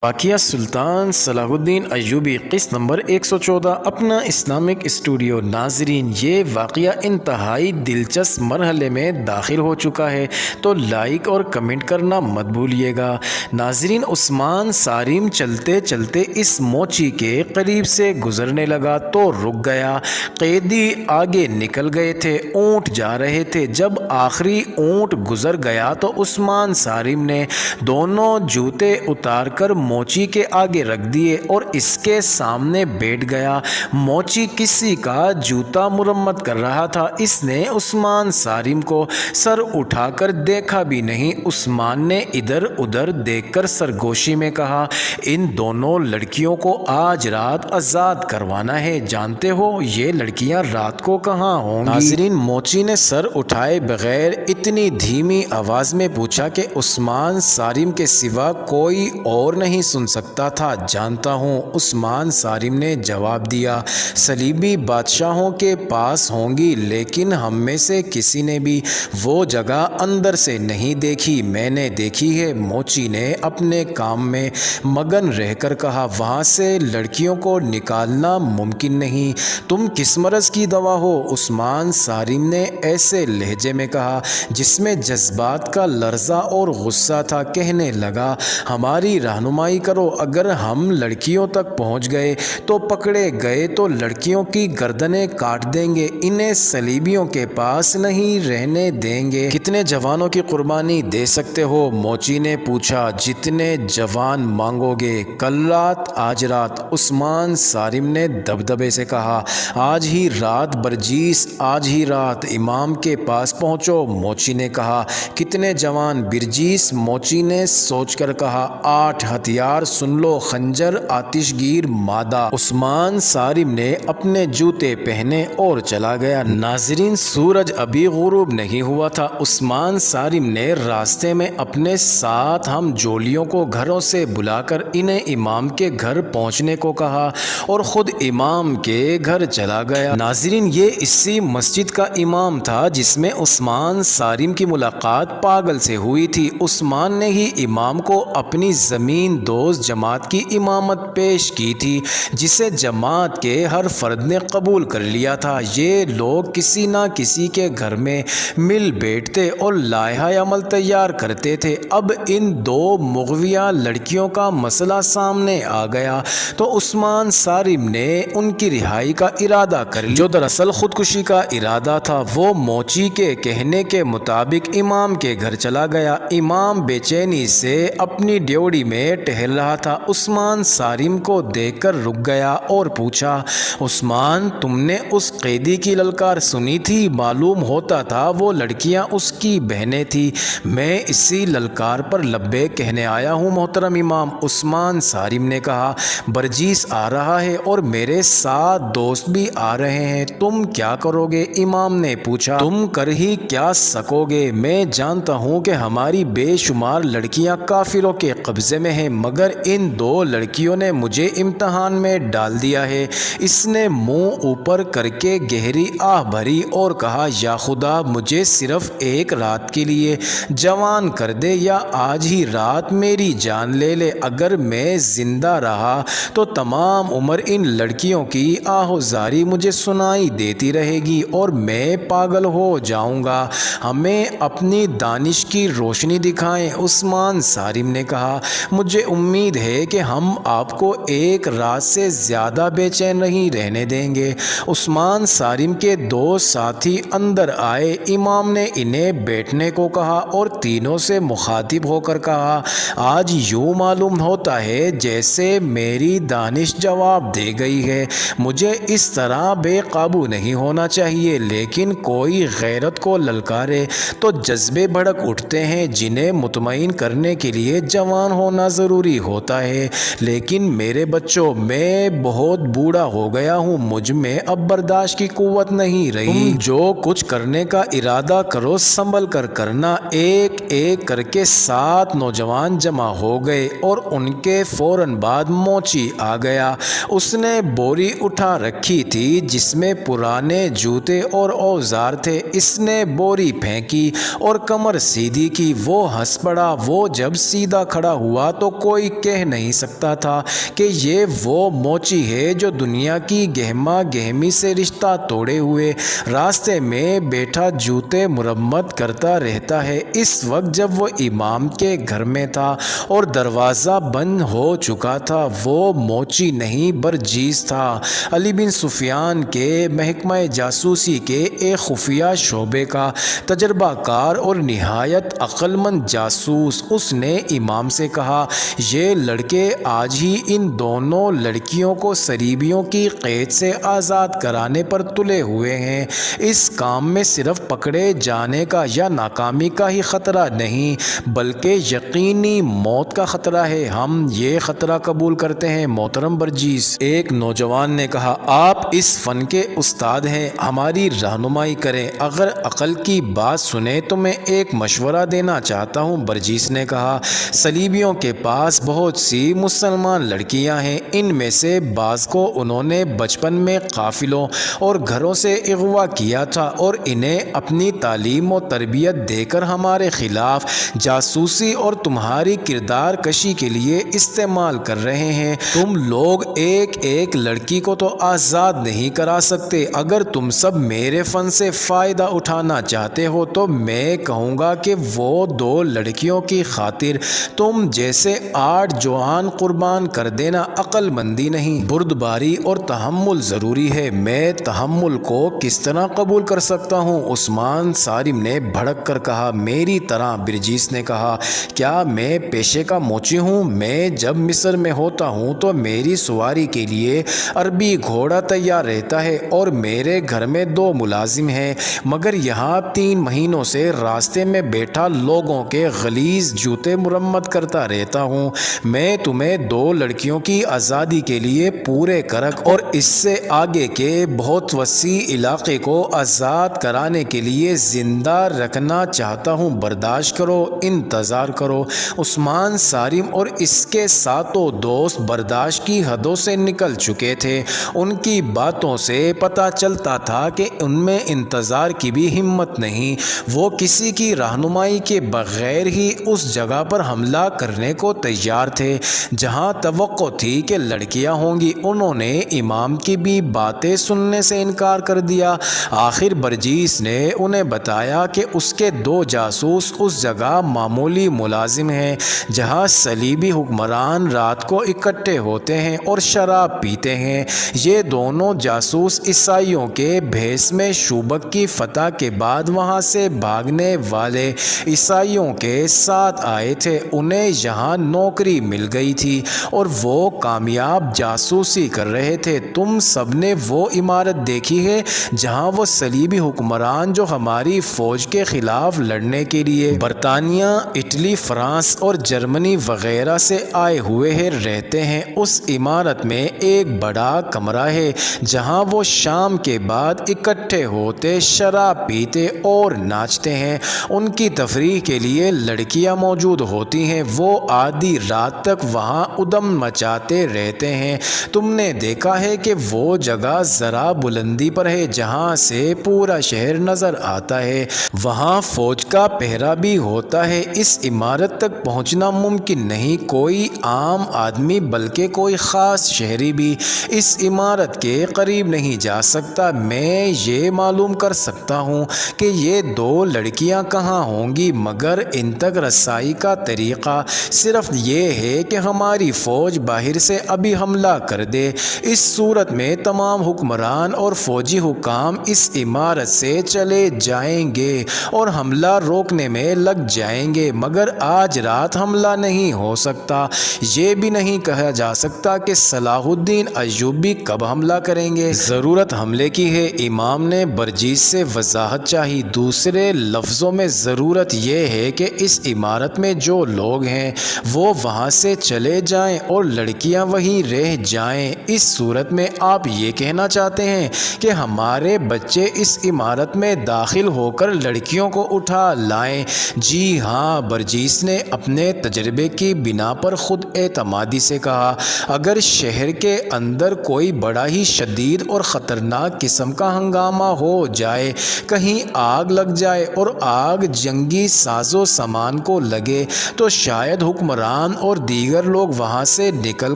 واقعہ سلطان صلاح الدین ایوبی قسط نمبر 114 اپنا اسلامک اسٹوڈیو۔ ناظرین، یہ واقعہ انتہائی دلچسپ مرحلے میں داخل ہو چکا ہے، تو لائک اور کمنٹ کرنا مت بھولیے گا۔ ناظرین، عثمان صارم چلتے چلتے اس موچی کے قریب سے گزرنے لگا تو رک گیا۔ قیدی آگے نکل گئے تھے، اونٹ جا رہے تھے۔ جب آخری اونٹ گزر گیا تو عثمان صارم نے دونوں جوتے اتار کر موچی کے آگے رکھ دیے اور اس کے سامنے بیٹھ گیا۔ موچی کسی کا جوتا مرمت کر رہا تھا۔ اس نے عثمان صارم کو سر اٹھا کر دیکھا بھی نہیں۔ عثمان نے ادھر ادھر دیکھ کر سرگوشی میں کہا، ان دونوں لڑکیوں کو آج رات آزاد کروانا ہے۔ جانتے ہو یہ لڑکیاں رات کو کہاں ہوں گی؟ ناظرین، موچی نے سر اٹھائے بغیر اتنی دھیمی آواز میں پوچھا کہ عثمان صارم کے سوا کوئی اور نہیں سن سکتا تھا۔ جانتا ہوں، عثمان صارم نے جواب دیا، صلیبی بادشاہوں کے پاس ہوں گی، لیکن ہم میں سے کسی نے بھی وہ جگہ اندر سے نہیں دیکھی۔ میں نے دیکھی ہے۔ موچی نے اپنے کام میں مگن رہ کر کہا، وہاں سے لڑکیوں کو نکالنا ممکن نہیں۔ تم کس مرض کی دوا ہو؟ عثمان صارم نے ایسے لہجے میں کہا جس میں جذبات کا لرزہ اور غصہ تھا۔ کہنے لگا، ہماری رہنمائی کرو۔ اگر ہم لڑکیوں تک پہنچ گئے تو پکڑے گئے تو لڑکیوں کی گردنیں کاٹ دیں گے، انہیں صلیبیوں کے پاس نہیں رہنے دیں گے۔ کتنے جوانوں کی قربانی دے سکتے ہو؟ موچی نے پوچھا۔ جتنے جوان مانگو گے، کل رات، آج رات۔ عثمان صارم نے دبدبے سے کہا، آج ہی رات برجیس، آج ہی رات امام کے پاس پہنچو۔ موچی نے کہا، کتنے جوان برجیس؟ موچی نے سوچ کر کہا، 8 ہتھیار سن لو، خنجر، آتش گیر، مادہ۔ عثمان صارم نے اپنے جوتے پہنے اور چلا گیا۔ ناظرین، سورج ابھی غروب نہیں ہوا تھا۔ عثمان صارم نے راستے میں اپنے ساتھ ہم جولیوں کو گھروں سے بلا کر انہیں امام کے گھر پہنچنے کو کہا اور خود امام کے گھر چلا گیا۔ ناظرین، یہ اسی مسجد کا امام تھا جس میں عثمان صارم کی ملاقات پاگل سے ہوئی تھی۔ عثمان نے ہی امام کو اپنی زمین دوز جماعت کی امامت پیش کی تھی، جسے جماعت کے ہر فرد نے قبول کر لیا تھا۔ یہ لوگ کسی نہ کسی کے گھر میں مل بیٹھتے اور لائحہ عمل تیار کرتے تھے۔ اب ان 2 مغویہ لڑکیوں کا مسئلہ سامنے آ گیا تو عثمان صارم نے ان کی رہائی کا ارادہ کر لیا، جو دراصل خودکشی کا ارادہ تھا۔ وہ موچی کے کہنے کے مطابق امام کے گھر چلا گیا۔ امام بے چینی سے اپنی ڈیوڑی میں ٹہل رہا تھا۔ عثمان صارم کو دیکھ کر رک گیا اور پوچھا، عثمان، تم نے اس قیدی کی للکار سنی تھی؟ معلوم ہوتا تھا وہ لڑکیاں اس کی بہنیں تھیں۔ میں اسی للکار پر لبیک کہنے آیا ہوں محترم امام۔ عثمان صارم نے کہا، برجیس آ رہا ہے اور میرے 7 دوست بھی آ رہے ہیں، تم کیا کرو گے؟ امام نے پوچھا۔ تم کر ہی کیا سکو گے؟ میں جانتا ہوں کہ ہماری بے شمار لڑکیاں کافروں کے قبضے میں ہیں، مگر ان 2 لڑکیوں نے مجھے امتحان میں ڈال دیا ہے۔ اس نے منہ اوپر کر کے گہری آہ بھری اور کہا، یا خدا، مجھے صرف ایک رات کے لیے جوان کر دے یا آج ہی رات میری جان لے لے۔ اگر میں زندہ رہا تو تمام عمر ان لڑکیوں کی آہوزاری مجھے سنائی دیتی رہے گی اور میں پاگل ہو جاؤں گا۔ ہمیں اپنی دانش کی روشنی دکھائیں۔ عثمان صارم نے کہا، مجھے امید ہے کہ ہم آپ کو ایک رات سے زیادہ بے چین نہیں رہنے دیں گے۔ عثمان صارم کے 2 ساتھی اندر آئے۔ امام نے انہیں بیٹھنے کو کہا اور تینوں سے مخاطب ہو کر کہا، آج یوں معلوم ہوتا ہے جیسے میری دانش جواب دے گئی ہے۔ مجھے اس طرح بے قابو نہیں ہونا چاہیے، لیکن کوئی غیرت کو للکارے تو جذبے بھڑک اٹھتے ہیں، جنہیں مطمئن کرنے کے لیے جوان ہونا ضروری ہوتا ہے۔ لیکن میرے بچوں، میں بہت بوڑھا ہو گیا ہوں، مجھ میں اب برداشت کی قوت نہیں رہی۔ تم جو کچھ کرنے کا ارادہ کرو سنبھل کر کرنا۔ ایک ایک کر کے 7 نوجوان جمع ہو گئے اور ان کے فوراً بعد موچی آ گیا۔ اس نے بوری اٹھا رکھی تھی جس میں پرانے جوتے اور اوزار تھے۔ اس نے بوری پھینکی اور کمر سیدھی کی۔ وہ ہنس پڑا۔ وہ جب سیدھا کھڑا ہوا تو کوئی کہہ نہیں سکتا تھا کہ یہ وہ موچی ہے جو دنیا کی گہما گہمی سے رشتہ توڑے ہوئے راستے میں بیٹھا جوتے مرمت کرتا رہتا ہے۔ اس وقت جب وہ امام کے گھر میں تھا اور دروازہ بند ہو چکا تھا، وہ موچی نہیں برجیس تھا، علی بن سفیان کے محکمہ جاسوسی کے ایک خفیہ شعبے کا تجربہ کار اور نہایت عقل مند جاسوس۔ اس نے امام سے کہا، یہ لڑکے آج ہی ان دونوں لڑکیوں کو صلیبیوں کی قید سے آزاد کرانے پر تلے ہوئے ہیں۔ اس کام میں صرف پکڑے جانے کا یا ناکامی کا ہی خطرہ نہیں بلکہ یقینی موت کا خطرہ ہے۔ ہم یہ خطرہ قبول کرتے ہیں محترم برجیس۔ ایک نوجوان نے کہا، آپ اس فن کے استاد ہیں، ہماری رہنمائی کریں، اگر عقل کی بات سنیں تو میں ایک مشورہ دینا چاہتا ہوں۔ برجیس نے کہا، صلیبیوں کے پاس بہت سی مسلمان لڑکیاں ہیں، ان میں سے بعض کو انہوں نے بچپن میں قافلوں اور گھروں سے اغوا کیا تھا اور انہیں اپنی تعلیم و تربیت دے کر ہمارے خلاف جاسوسی اور تمہاری کردار کشی کے لیے استعمال کر رہے ہیں۔ تم لوگ ایک ایک لڑکی کو تو آزاد نہیں کرا سکتے۔ اگر تم سب میرے فن سے فائدہ اٹھانا چاہتے ہو تو میں کہوں گا کہ وہ دو لڑکیوں کی خاطر تم جیسے 8 جوان قربان کر دینا عقل مندی نہیں، بردباری اور تحمل ضروری ہے۔ میں تحمل کو کس طرح قبول کر سکتا ہوں؟ عثمان صارم نے بھڑک کر کہا، میری طرح۔ برجیس نے کہا، کیا میں پیشے کا موچی ہوں؟ میں جب مصر میں ہوتا ہوں تو میری سواری کے لیے عربی گھوڑا تیار رہتا ہے اور میرے گھر میں 2 ملازم ہیں، مگر یہاں 3 مہینوں سے راستے میں بیٹھا لوگوں کے غلیظ جوتے مرمت کرتا رہتا ہوں۔ میں تمہیں 2 لڑکیوں کی آزادی کے لیے پورے کرک اور اس سے آگے کے بہت وسیع علاقے کو آزاد کرانے کے لیے زندہ رکھنا چاہتا ہوں۔ برداشت کرو، انتظار کرو۔ عثمان صارم اور اس کے ساتوں دوست برداشت کی حدوں سے نکل چکے تھے۔ ان کی باتوں سے پتہ چلتا تھا کہ ان میں انتظار کی بھی ہمت نہیں۔ وہ کسی کی رہنمائی کے بغیر ہی اس جگہ پر حملہ کرنے کو تیار تھے جہاں توقع تھی کہ لڑکیاں ہوں گی۔ انہوں نے امام کی بھی باتیں سننے سے انکار کر دیا۔ آخر برجیس نے انہیں بتایا کہ اس کے 2 جاسوس اس جگہ معمولی ملازم ہیں جہاں صلیبی حکمران رات کو اکٹھے ہوتے ہیں اور شراب پیتے ہیں۔ یہ دونوں جاسوس عیسائیوں کے بھیس میں شوبک کی فتح کے بعد وہاں سے بھاگنے والے عیسائیوں کے ساتھ آئے تھے۔ انہیں یہاں نوکری مل گئی تھی اور وہ کامیاب جاسوسی کر رہے تھے۔ تم سب نے وہ عمارت دیکھی ہے جہاں وہ صلیبی حکمران جو ہماری فوج کے خلاف لڑنے کے لیے برطانیہ، اٹلی، فرانس اور جرمنی وغیرہ سے آئے ہوئے ہیں رہتے ہیں۔ اس عمارت میں ایک بڑا کمرہ ہے جہاں وہ شام کے بعد اکٹھے ہوتے، شراب پیتے اور ناچتے ہیں۔ ان کی تفریح کے لیے لڑکیاں موجود ہوتی ہیں۔ وہ آدھی رات تک وہاں ادم مچاتے رہتے ہیں۔ تم نے دیکھا ہے کہ وہ جگہ ذرا بلندی پر ہے جہاں سے پورا شہر نظر آتا ہے۔ وہاں فوج کا پہرا بھی ہوتا ہے۔ اس عمارت تک پہنچنا ممکن نہیں۔ کوئی عام آدمی بلکہ کوئی خاص شہری بھی اس عمارت کے قریب نہیں جا سکتا۔ میں یہ معلوم کر سکتا ہوں کہ یہ 2 لڑکیاں کہاں ہوں گی، مگر ان تک رسائی کا طریقہ صرف یہ ہے کہ ہماری فوج باہر سے ابھی حملہ کر دے۔ اس صورت میں تمام حکمران اور فوجی حکام اس عمارت سے چلے جائیں گے اور حملہ روکنے میں لگ جائیں گے، مگر آج رات حملہ نہیں ہو سکتا۔ یہ بھی نہیں کہا جا سکتا کہ صلاح الدین ایوبی کب حملہ کریں گے۔ ضرورت حملے کی ہے، امام نے برجیس سے وضاحت چاہی۔ دوسرے لفظوں میں ضرورت یہ ہے کہ اس عمارت میں جو لوگ ہیں وہ وہاں سے چلے جائیں اور لڑکیاں وہیں رہ جائیں۔ اس صورت میں آپ یہ کہنا چاہتے ہیں کہ ہمارے بچے اس عمارت میں داخل ہو کر لڑکیوں کو اٹھا لائیں؟ جی ہاں، برجیس نے اپنے تجربے کی بنا پر خود اعتمادی سے کہا۔ اگر شہر کے اندر کوئی بڑا ہی شدید اور خطرناک قسم کا ہنگامہ ہو جائے، کہیں آگ لگ جائے اور آگ جنگی ساز و سامان کو لگے، تو شاید حکمران سلطان اور دیگر لوگ وہاں سے نکل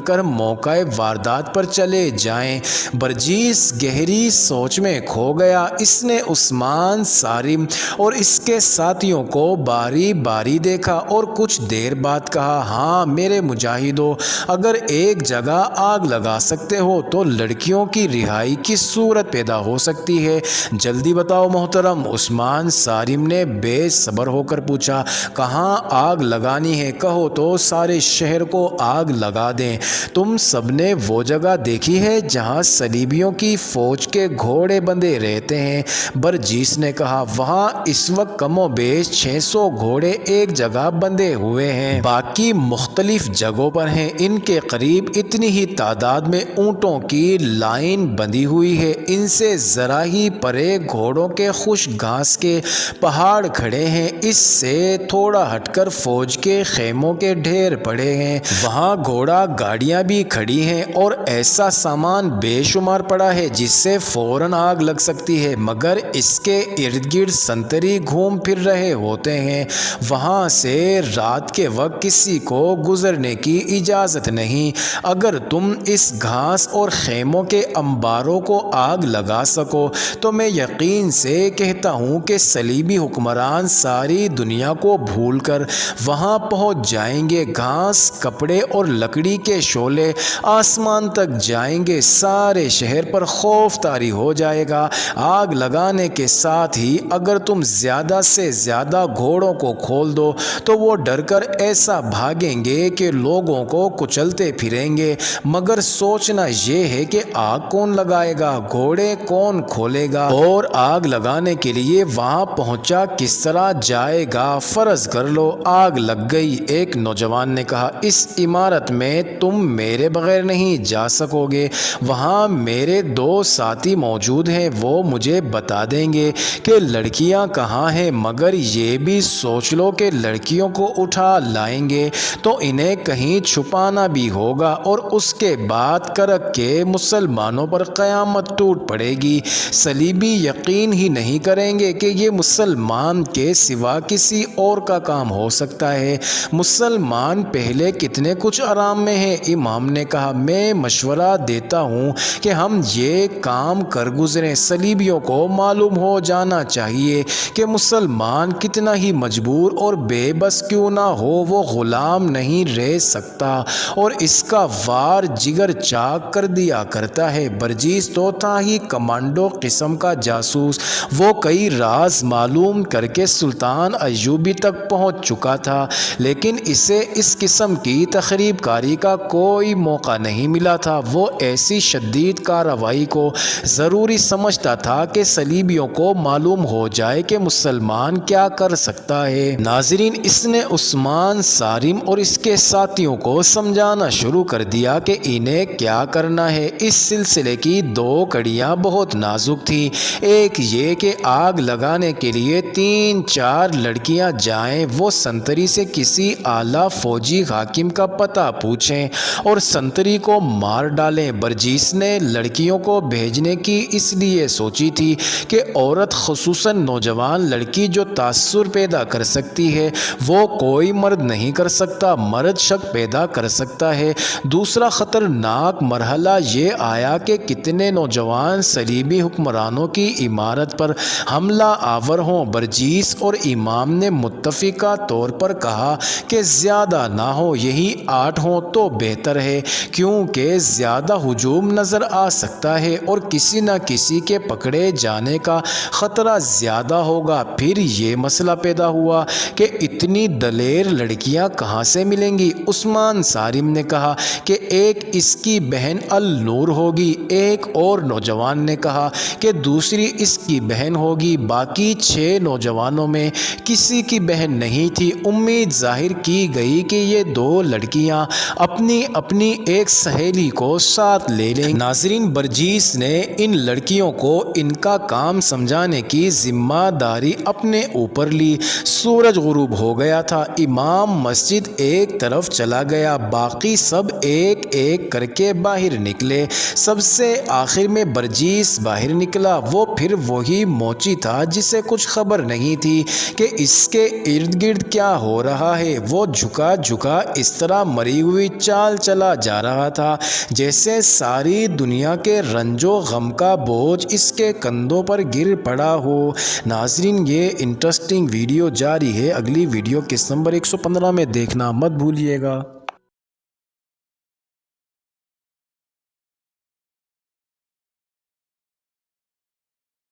کر موقع واردات پر چلے جائیں۔ برجیس گہری سوچ میں کھو گیا۔ اس نے عثمان صارم اور اس کے ساتھیوں کو باری باری دیکھا اور کچھ دیر بعد کہا، ہاں میرے مجاہدوں، اگر ایک جگہ آگ لگا سکتے ہو تو لڑکیوں کی رہائی کی صورت پیدا ہو سکتی ہے، جلدی بتاؤ محترم۔ عثمان صارم نے بے صبر ہو کر پوچھا، کہاں آگ لگانی ہے؟ کہو تو سارے شہر کو آگ لگا دیں۔ تم سب نے وہ جگہ دیکھی ہے جہاں صلیبیوں کی فوج کے گھوڑے بندھے رہتے ہیں؟ برجیس نے کہا، وہاں اس وقت کم و بیش 600 گھوڑے ایک جگہ بندھے ہوئے ہیں، باقی مختلف جگہوں پر ہیں۔ ان کے قریب اتنی ہی تعداد میں اونٹوں کی لائن بندھی ہوئی ہے۔ ان سے ذرا ہی پرے گھوڑوں کے خشک گھاس کے پہاڑ کھڑے ہیں۔ اس سے تھوڑا ہٹ کر فوج کے خیموں کے ڈھیر پڑے ہیں، وہاں گھوڑا گاڑیاں بھی کھڑی ہیں اور ایسا سامان بے شمار پڑا ہے جس سے فوراً آگ لگ سکتی ہے، مگر اس کے ارد گرد سنتری گھوم پھر رہے ہوتے ہیں۔ وہاں سے رات کے وقت کسی کو گزرنے کی اجازت نہیں۔ اگر تم اس گھاس اور خیموں کے انباروں کو آگ لگا سکو تو میں یقین سے کہتا ہوں کہ صلیبی حکمران ساری دنیا کو بھول کر وہاں پہنچ جائیں گے۔ گھاس، کپڑے اور لکڑی کے شعلے آسمان تک جائیں گے، سارے شہر پر خوف طاری ہو جائے گا۔ آگ لگانے کے ساتھ ہی اگر تم زیادہ سے زیادہ گھوڑوں کو کھول دو تو وہ ڈر کر ایسا بھاگیں گے کہ لوگوں کو کچلتے پھریں گے، مگر سوچنا یہ ہے کہ آگ کون لگائے گا، گھوڑے کون کھولے گا، اور آگ لگانے کے لیے وہاں پہنچا کس طرح جائے گا؟ فرض کر لو آگ لگ گئی، ایک نوجوان نے کہا، اس عمارت میں تم میرے بغیر نہیں جا سکو گے، وہاں میرے 2 ساتھی موجود ہیں، وہ مجھے بتا دیں گے کہ لڑکیاں کہاں ہیں، مگر یہ بھی سوچ لو کہ لڑکیوں کو اٹھا لائیں گے تو انہیں کہیں چھپانا بھی ہوگا اور اس کے بعد کرک کے مسلمانوں پر قیامت ٹوٹ پڑے گی۔ صلیبی یقین ہی نہیں کریں گے کہ یہ مسلمان کے سوا کسی اور کا کام ہو سکتا ہے۔ مسلمان پہلے کتنے کچھ آرام میں ہیں۔ امام نے کہا، میں مشورہ دیتا ہوں کہ ہم یہ کام کر گزریں۔ صلیبیوں کو معلوم ہو جانا چاہیے کہ مسلمان کتنا ہی مجبور اور بے بس کیوں نہ ہو، وہ غلام نہیں رہ سکتا اور اس کا وار جگر چاک کر دیا کرتا ہے۔ برجیس تو تھا ہی کمانڈو قسم کا جاسوس، وہ کئی راز معلوم کر کے سلطان ایوبی تک پہنچ چکا تھا، لیکن اسے اس قسم کی تخریب کاری کا کوئی موقع نہیں ملا تھا۔ وہ ایسی شدید کارروائی کو ضروری سمجھتا تھا کہ صلیبیوں کو معلوم ہو جائے کہ مسلمان کیا کر سکتا ہے۔ ناظرین، اس نے عثمان صارم اور اس کے ساتھیوں کو سمجھانا شروع کر دیا کہ انہیں کیا کرنا ہے۔ اس سلسلے کی 2 کڑیاں بہت نازک تھیں۔ ایک یہ کہ آگ لگانے کے لیے 3-4 لڑکیاں جائیں، وہ سنتری سے کسی اعلیٰ فوجی حاکم کا پتہ پوچھیں اور سنتری کو مار ڈالیں۔ برجیس نے لڑکیوں کو بھیجنے کی اس لیے سوچی تھی کہ عورت، خصوصاً نوجوان لڑکی جو تاثر پیدا کر سکتی ہے، وہ کوئی مرد نہیں کر سکتا، مرد شک پیدا کر سکتا ہے۔ دوسرا خطرناک مرحلہ یہ آیا کہ کتنے نوجوان صلیبی حکمرانوں کی عمارت پر حملہ آور ہوں۔ برجیس اور امام نے متفقہ طور پر کہا کہ زیادہ نہ ہو، یہی 8 ہوں تو بہتر ہے، کیونکہ زیادہ ہجوم نظر آ سکتا ہے اور کسی نہ کسی کے پکڑے جانے کا خطرہ زیادہ ہوگا۔ پھر یہ مسئلہ پیدا ہوا کہ اتنی دلیر لڑکیاں کہاں سے ملیں گی؟ عثمان صارم نے کہا کہ ایک اس کی بہن النور ہوگی، ایک اور نوجوان نے کہا کہ دوسری اس کی بہن ہوگی، باقی 6 نوجوانوں میں کسی کی بہن نہیں تھی۔ امید ظاہر کی گئی کہ یہ 2 لڑکیاں اپنی اپنی ایک سہیلی کو ساتھ لے لیں۔ ناظرین، برجیس نے ان لڑکیوں کو ان کا کام سمجھانے کی ذمہ داری اپنے اوپر لی۔ سورج غروب ہو گیا تھا، امام مسجد ایک طرف چلا گیا، باقی سب ایک ایک کر کے باہر نکلے۔ سب سے آخر میں برجیس باہر نکلا۔ وہ پھر وہی موچی تھا جسے کچھ خبر نہیں تھی کہ اس کے ارد گرد کیا ہو رہا ہے۔ وہ جھکا جھکا جھکا اس طرح مری ہوئی چال چلا جا رہا تھا جیسے ساری دنیا کے رنج و غم کا بوجھ اس کے کندھوں پر گر پڑا ہو۔ ناظرین، یہ انٹرسٹنگ ویڈیو جاری ہے، اگلی ویڈیو قسط نمبر 115 میں دیکھنا مت بھولیے گا۔